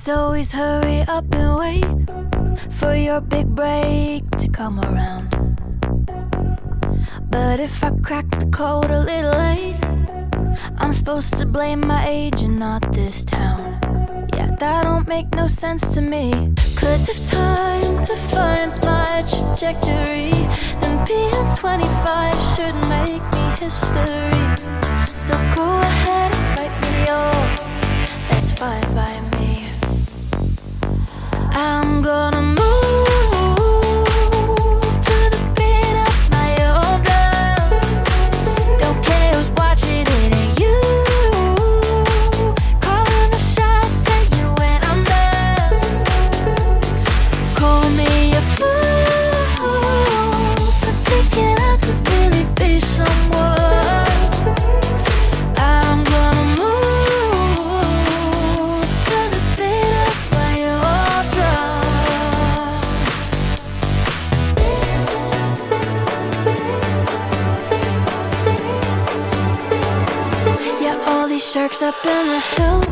always hurry up and wait for your big break to come around. But if I crack the code a little late, I'm supposed to blame my age and not this town. Yeah, that don't make no sense to me. Cause if time defines my trajectory, then being 25 should make me history. So go ahead and write me off, that's fine by me. I'm gonna move to the beat of my own drum. Don't care who's watching, it ain't you. Calling the shots, saying when I'm done. Call me a fool for thinking I could really be someone. I'm gonna move to the beat of my own drum. Yeah, all these sharks up in the hills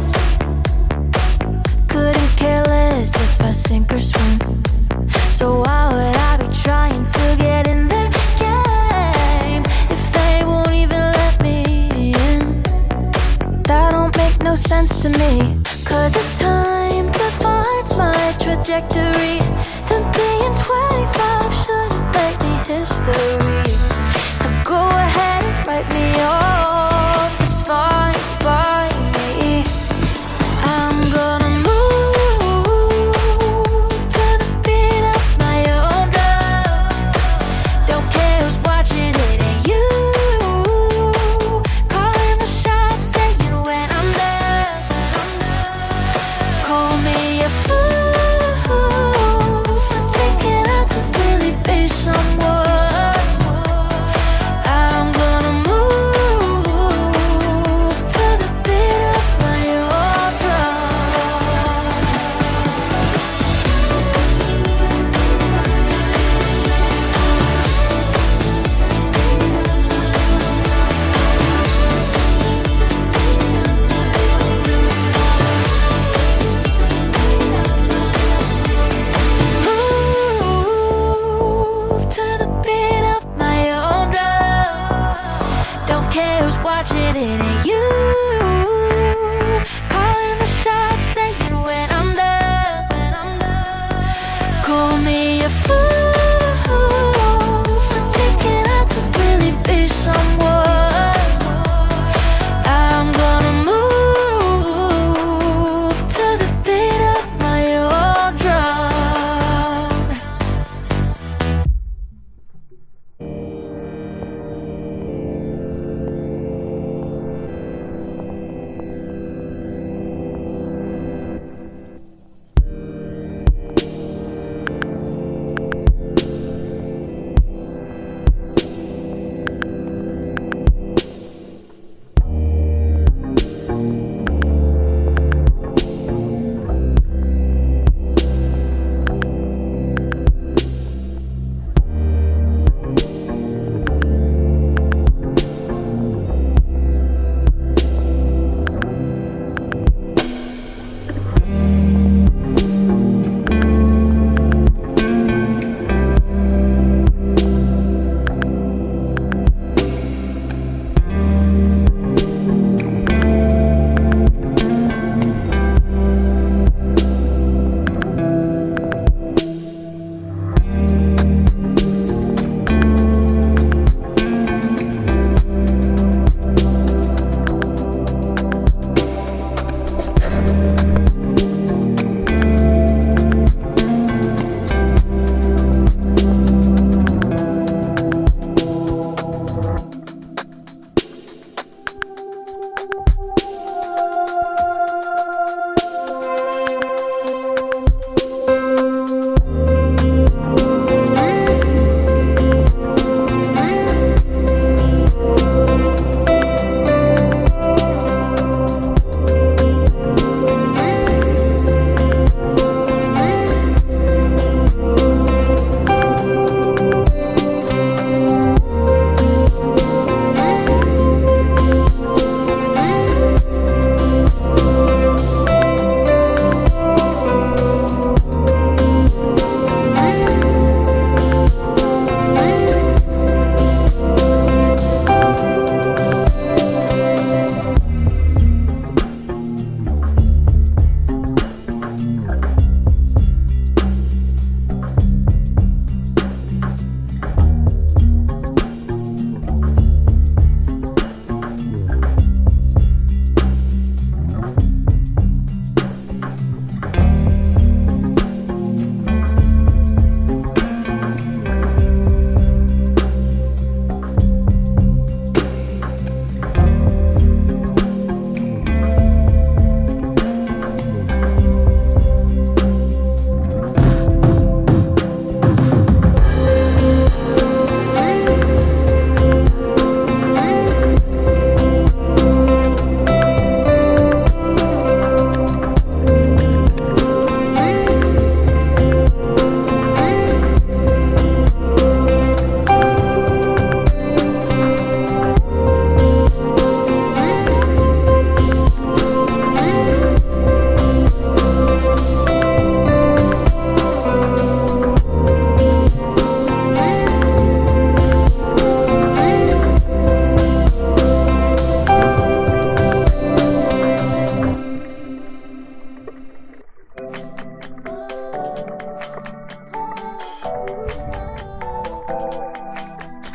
couldn't care less if I sink or swim. So why would I be trying to get in their game if they won't even let me in? That don't make no sense to me. Cause if time defines my trajectory, then being 25 shouldn't make me history. So go ahead and write me off, it's fine by me. I'm gonna move to the beat of my own drum. Don't care who's watching, it ain't you. Calling the shots, saying when I'm done. Call me a fool for thinking I could really be someone. I'm gonna move to the beat of my own drum. Move to the beat of my own drum. Don't care who's watching, it ain't you. Calling the shots, saying when I'm done. Call me a fool for thinking I could really be someone. I'm gonna move to the beat of my own drum.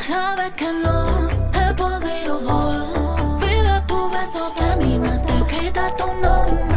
Sabe que no he podido volver. Fila tu beso de mi mente, quita tu nombre.